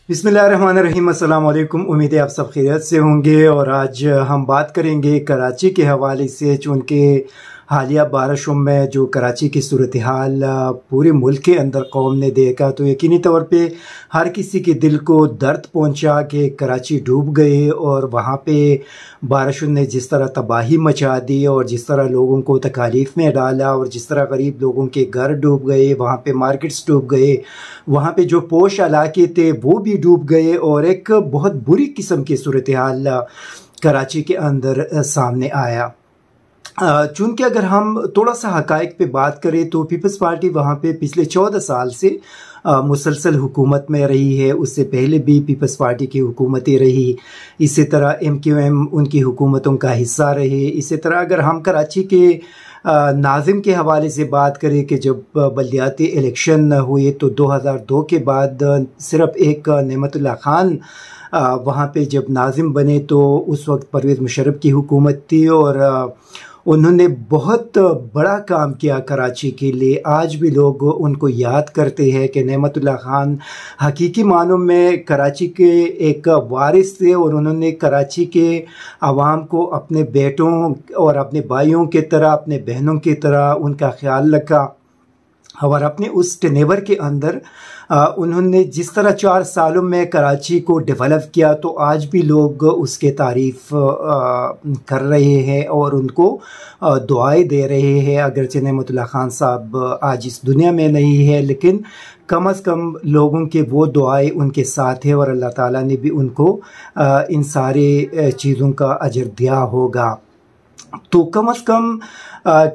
बिस्मिल्लाहिर्रहमानिर्रहीम। अस्सलाम वालेकुम। उम्मीद है आप सब खैरियत से होंगे। और आज हम बात करेंगे कराची के हवाले से, चूँकि हालिया बारिशों में जो कराची की सूरत हाल पूरे मुल्क के अंदर कौम ने देखा, तो यकीनी तौर पे हर किसी के दिल को दर्द पहुंचा कि कराची डूब गए। और वहाँ पे बारिशों ने जिस तरह तबाही मचा दी और जिस तरह लोगों को तकालीफ में डाला और जिस तरह गरीब लोगों के घर डूब गए, वहाँ पे मार्केट्स डूब गए, वहाँ पे जो पोश इलाके थे वो भी डूब गए और एक बहुत बुरी किस्म की सूरत हाल कराची के अंदर सामने आया। चूँकि अगर हम थोड़ा सा हक़ाइक़ पे बात करें तो पीपल्स पार्टी वहाँ पे पिछले 14 साल से मुसलसल हुकूमत में रही है। उससे पहले भी पीपल्स पार्टी की हुकूमतें रही। इसी तरह MQM उनकी हुकूमतों का हिस्सा रहे। इसी तरह अगर हम कराची के नाज़िम के हवाले से बात करें कि जब बल्दियाती इलेक्शन हुए तो 2002 के बाद सिर्फ़ एक नेमतुल्लाह खान वहाँ पे जब नाज़िम बने तो उस वक्त परवेज़ मुशर्रफ की हुकूमत थी और उन्होंने बहुत बड़ा काम किया कराची के लिए। आज भी लोग उनको याद करते हैं कि नेमतुल्लाह खान हकीकी मानों में कराची के एक वारिस थे और उन्होंने कराची के आवाम को अपने बेटों और अपने भाइयों की तरह, अपने बहनों की तरह उनका ख्याल रखा। और अपने उस टेनेवर के अंदर उन्होंने जिस तरह 4 सालों में कराची को डेवलप किया, तो आज भी लोग उसके तारीफ़ कर रहे हैं और उनको दुआएं दे रहे हैं। अगरचे नेमतुल्लाह खान साहब आज इस दुनिया में नहीं है, लेकिन कम अज़ कम लोगों के वो दुआएं उनके साथ है और अल्लाह ताला ने भी उनको इन सारे चीज़ों का अजर दिया होगा। तो कम अज़ कम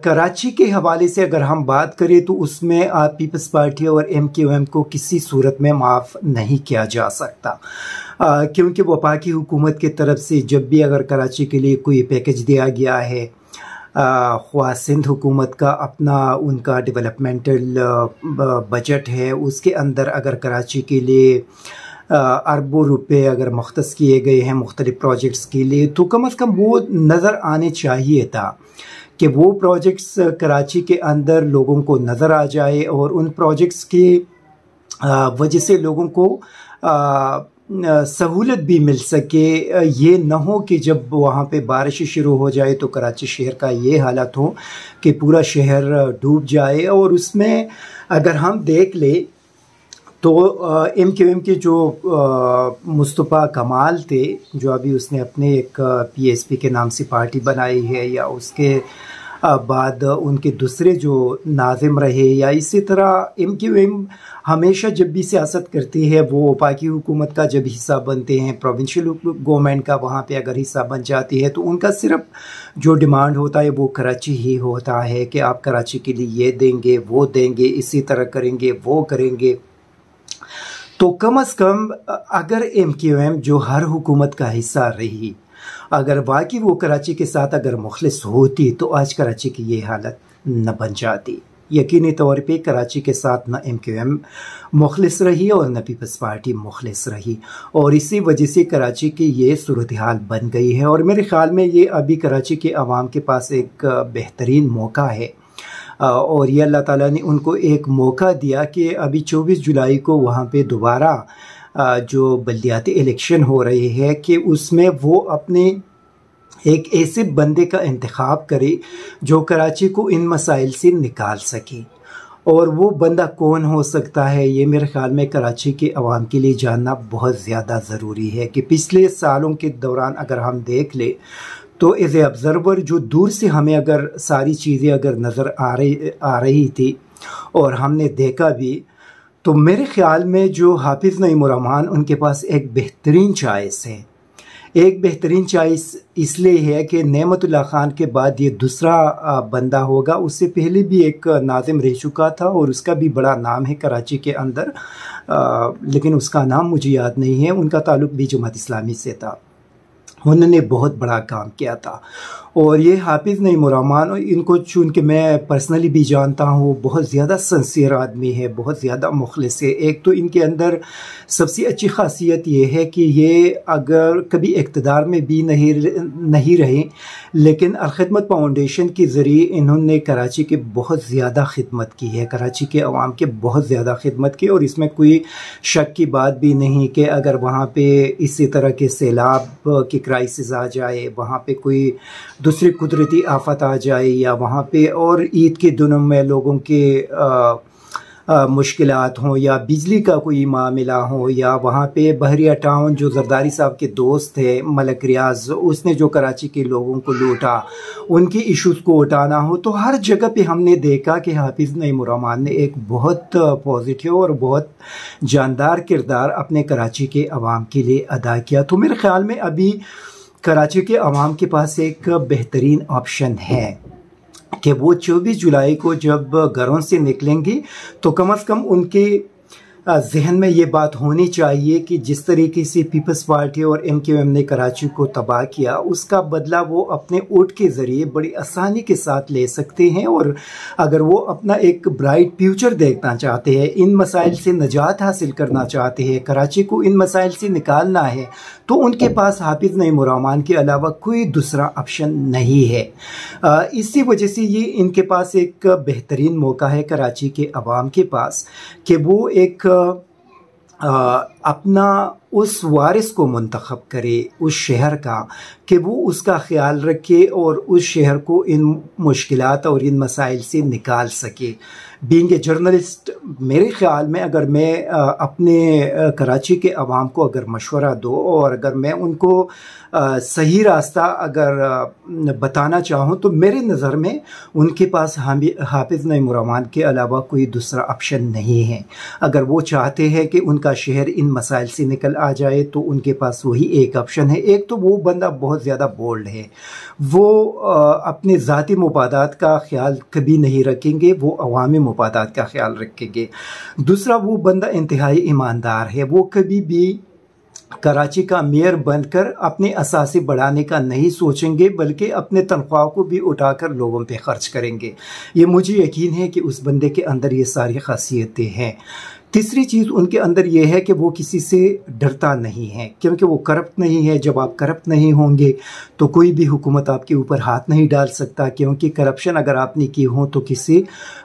कराची के हवाले से अगर हम बात करें तो उसमें पीपल्स पार्टी और MQM को किसी सूरत में माफ़ नहीं किया जा सकता, क्योंकि वफाकी हुकूमत की तरफ से जब भी अगर कराची के लिए कोई पैकेज दिया गया है, ख्वाह सिंध हुकूमत का अपना उनका डेवलपमेंटल बजट है, उसके अंदर अगर कराची के लिए अरबों रुपए अगर मुख्तस किए गए हैं मुख्तलिफ़ प्रोजेक्ट्स के लिए, तो कम अज़ कम वो नज़र आने चाहिए था कि वो प्रोजेक्ट्स कराची के अंदर लोगों को नज़र आ जाए और उन प्रोजेक्ट्स की वजह से लोगों को सहूलत भी मिल सके। ये न हो कि जब वहाँ पे बारिश शुरू हो जाए तो कराची शहर का ये हालत हो कि पूरा शहर डूब जाए। और उसमें अगर हम देख ले तो MQM के जो मुस्तफ़ा कमाल थे, जो अभी उसने अपने एक PSP के नाम से पार्टी बनाई है, या उसके बाद उनके दूसरे जो नाज़िम रहे, या इसी तरह MQM हमेशा जब भी सियासत करती है वो वफाकी हुकूमत का जब हिस्सा बनते हैं, प्रोविंशियल गवर्नमेंट का वहाँ पे अगर हिस्सा बन जाती है, तो उनका सिर्फ जो डिमांड होता है वो कराची ही होता है कि आप कराची के लिए ये देंगे, वो देंगे, इसी तरह करेंगे, वो करेंगे। तो कम अज़ कम अगर MQM जो हर हुकूमत का हिस्सा रही, अगर वाकई वो कराची के साथ अगर मुखलिस होती तो आज कराची की ये हालत न बन जाती। यकीनी तौर पे कराची के साथ न MQM मुखलिस रही और न पीपल्स पार्टी मुखलिस रही, और इसी वजह से कराची की ये सूरत हाल बन गई है। और मेरे ख़्याल में ये अभी कराची के अवाम के पास एक बेहतरीन मौका है और ये अल्लाह ताला ने उनको एक मौका दिया कि अभी 24 जुलाई को वहाँ पे दोबारा जो बल्दियाती इलेक्शन हो रहे हैं कि उसमें वो अपने एक ऐसे बंदे का इंतखाब करे जो कराची को इन मसाइल से निकाल सके। और वो बंदा कौन हो सकता है, ये मेरे ख़्याल में कराची के अवाम के लिए जानना बहुत ज़्यादा ज़रूरी है। कि पिछले सालों के दौरान अगर हम देख ले तो एज ए ऑब्ज़र्वर जो दूर से हमें अगर सारी चीज़ें अगर नज़र आ रही थी और हमने देखा भी, तो मेरे ख़्याल में जो हाफिज़ नईम रहमान उनके पास एक बेहतरीन चॉइस है। एक बेहतरीन चॉइस इसलिए है कि नेमतुल्लाह खान के बाद ये दूसरा बंदा होगा। उससे पहले भी एक नाज़िम रह चुका था और उसका भी बड़ा नाम है कराची के अंदर, लेकिन उसका नाम मुझे याद नहीं है। उनका ताल्लुक़ भी जमात इस्लामी से था, उन्होंने बहुत बड़ा काम किया था। और ये हाफिज़ नईम रहमान, इनको चून के मैं पर्सनली भी जानता हूँ, बहुत ज़्यादा सिंसियर आदमी है, बहुत ज़्यादा मुखलिस है। एक तो इनके अंदर सबसे अच्छी खासियत ये है कि ये अगर कभी इक़्तिदार में भी नहीं रहे, लेकिन अलखिदमत फाउंडेशन के ज़रिए इन्होंने कराची के बहुत ज़्यादा खिदमत की है, कराची के अवाम के बहुत ज़्यादा खिदमत की। और इसमें कोई शक की बात भी नहीं कि अगर वहाँ पे इसी तरह के सैलाब की क्राइसिस आ जाए, वहाँ पे कोई दूसरी कुदरती आफत आ जाए, या वहाँ पे और ईद के दिनों में लोगों के मुश्किलात हों, या बिजली का कोई मामला हो, या वहाँ पे बहरिया टाउन जो जरदारी साहब के दोस्त थे मलक रियाज, उसने जो कराची के लोगों को लूटा, उनकी इश्यूज़ को उठाना हो, तो हर जगह पे हमने देखा कि हाफिज़ नईम रहमान ने एक बहुत पॉजिटिव और बहुत जानदार किरदार अपने कराची के अवाम के लिए अदा किया। तो मेरे ख़्याल में अभी कराची के अवाम के पास एक बेहतरीन ऑप्शन है कि वो 24 जुलाई को जब घरों से निकलेंगे तो कम से कम उनके जहन में ये बात होनी चाहिए कि जिस तरीके से पीपल्स पार्टी और MQM ने कराची को तबाह किया, उसका बदला वो अपने वोट के ज़रिए बड़ी आसानी के साथ ले सकते हैं। और अगर वो अपना एक ब्राइट फ्यूचर देखना चाहते हैं, इन मसाइल से निजात हासिल करना चाहते हैं, कराची को इन मसाइल से निकालना है, तो उनके पास हाफिज़ नईम रहमान के अलावा कोई दूसरा ऑप्शन नहीं है। इसी वजह से ये इनके पास एक बेहतरीन मौका है कराची के अवाम के पास कि वो एक अपना उस वारिस को मुंतखब करे उस शहर का, कि वो उसका ख्याल रखे और उस शहर को इन मुश्किलात और इन मसाइल से निकाल सके। बीइंग ए जर्नलिस्ट, मेरे ख़्याल में अगर मैं अपने कराची के अवाम को अगर मशवरा दूँ और अगर मैं उनको सही रास्ता अगर बताना चाहूँ, तो मेरे नज़र में उनके पास हाफिज़ नईम रहमान के अलावा कोई दूसरा ऑप्शन नहीं है। अगर वो चाहते हैं कि उनका शहर इन मसाइल से निकल आ जाए, तो उनके पास वही एक ऑप्शन है। एक तो वो बंदा बहुत ज़्यादा बोल्ड है, वो अपने ज़ाती मुफादात का ख्याल कभी नहीं रखेंगे, वो अवामी मुफादात का ख्याल रखेंगे। दूसरा, वो बंदा इंतहाई ईमानदार है, वो कभी भी कराची का मेयर बनकर अपने असासे बढ़ाने का नहीं सोचेंगे, बल्कि अपने तनख्वाह को भी उठाकर लोगों पे खर्च करेंगे। ये मुझे यकीन है कि उस बंदे के अंदर ये सारी खासियतें हैं। तीसरी चीज़ उनके अंदर ये है कि वो किसी से डरता नहीं है, क्योंकि वो करप्ट नहीं है। जब आप करप्ट नहीं होंगे तो कोई भी हुकूमत आपके ऊपर हाथ नहीं डाल सकता, क्योंकि करप्शन अगर आपने की हो तो किसी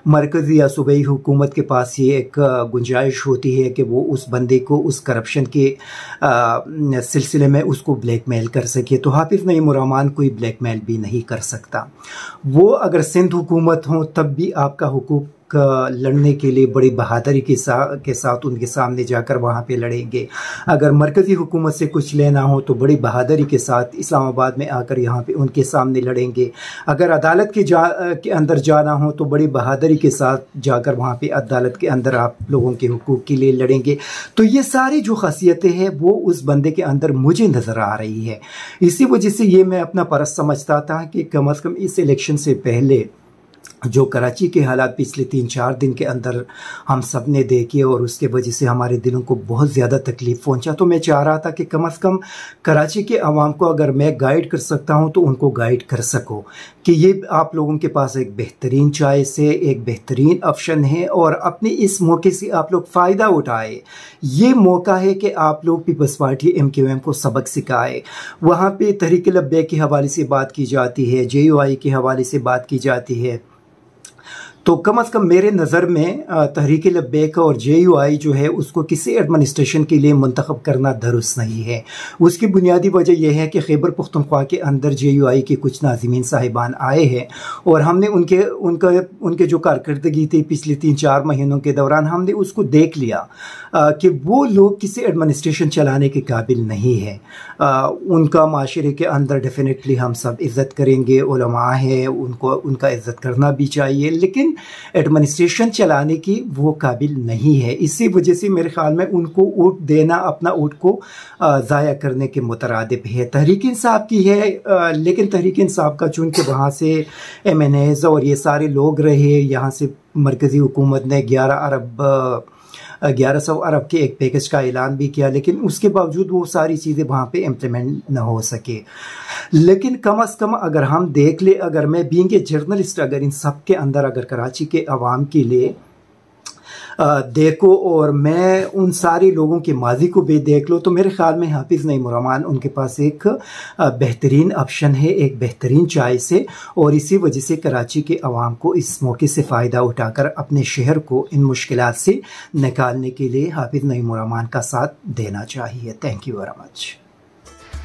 मरकज़ी या सूबाई हुकूमत के पास ये एक गुंजाइश होती है कि वो उस बंदे को उस करप्शन के सिलसिले में उसको ब्लैकमेल कर सके। तो हाफिज़ नईम रहमान कोई ब्लैकमेल भी नहीं कर सकता। वो अगर सिंध हुकूमत हो तब भी आपका हुकूक लड़ने के लिए बड़ी बहादुरी के साथ उनके सामने जाकर वहाँ पे लड़ेंगे। अगर मरकज़ी हुकूमत से कुछ लेना हो तो बड़ी बहादुरी के साथ इस्लामाबाद में आकर यहाँ पे उनके सामने लड़ेंगे। अगर अदालत के अंदर जाना हो तो बड़ी बहादुरी के साथ जाकर वहाँ पे अदालत के अंदर आप लोगों के हुकूक के लिए लड़ेंगे। तो ये सारी जो खासियतें हैं वो उस बंदे के अंदर मुझे नज़र आ रही है। इसी वजह से ये मैं अपना फ़र्ज़ समझता था कि कम अज़ कम इस इलेक्शन से पहले जो कराची के हालात पिछले 3-4 दिन के अंदर हम सब ने देखे और उसके वजह से हमारे दिलों को बहुत ज़्यादा तकलीफ़ पहुंचा, तो मैं चाह रहा था कि कम अज़ कम कराची के अवाम को अगर मैं गाइड कर सकता हूं तो उनको गाइड कर सको कि ये आप लोगों के पास एक बेहतरीन चॉइस है, एक बेहतरीन ऑप्शन है, और अपने इस मौके से आप लोग फ़ायदा उठाए। ये मौका है कि आप लोग पीपल्स पार्टी MQM को सबक सिखाए। वहाँ पर तहरीक लब्बैक के हवाले से बात की जाती है, JUI के हवाले से बात की जाती है, तो कम अज़ कम मेरे नज़र में तहरीक लब्बैक और JUI जो है उसको किसी एडमिनिस्ट्रेशन के लिए मुंतखब करना दुरुस्त नहीं है। उसकी बुनियादी वजह यह है कि खैबर पख्तूनख्वा के अंदर JUI के कुछ नाज़िमीन साहिबान आए हैं और हमने उनके जो कारकर्दगी थी पिछले 3-4 महीनों के दौरान हमने उसको देख लिया कि वो लोग किसी एडमिनिस्ट्रेशन चलाने के काबिल नहीं है। उनका माशरे के अंदर डेफिनेटली हम सब इज़्ज़त करेंगे, उलमा है उनका इज़्ज़त करना भी चाहिए, लेकिन एडमिनिस्ट्रेशन चलाने की वो काबिल नहीं है। इसी वजह से मेरे ख्याल में उनको वोट देना अपना वोट को ज़ाया करने के मुतरादिफ है। तहरीक इंसाफ की है, लेकिन तहरीक इंसाफ का चूँकि वहाँ से MNAs और ये सारे लोग रहे, यहाँ से मरकज़ी हुकूमत ने 11 अरब 1100 अरब के एक पैकेज का ऐलान भी किया, लेकिन उसके बावजूद वो सारी चीज़ें वहाँ पे इम्प्लीमेंट न हो सके। लेकिन कम अज़ कम अगर हम देख ले, अगर मैं बीइंग ए जर्नलिस्ट अगर इन सब के अंदर अगर कराची के अवाम के लिए देखो और मैं उन सारे लोगों के माजी को भी देख लो, तो मेरे ख्याल में हाफिज़ नईम उर-रहमान उनके पास एक बेहतरीन ऑप्शन है, एक बेहतरीन चॉइस है। और इसी वजह से कराची के अवाम को इस मौके से फ़ायदा उठाकर अपने शहर को इन मुश्किलात से निकालने के लिए हाफिज़ नईम उर-रहमान का साथ देना चाहिए। Thank you very much.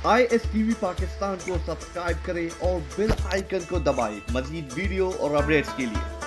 ISTV Pakistan को सब्सक्राइब करें और बेल आइकन को दबाएं मज़ीद वीडियो और अपडेट्स के लिए।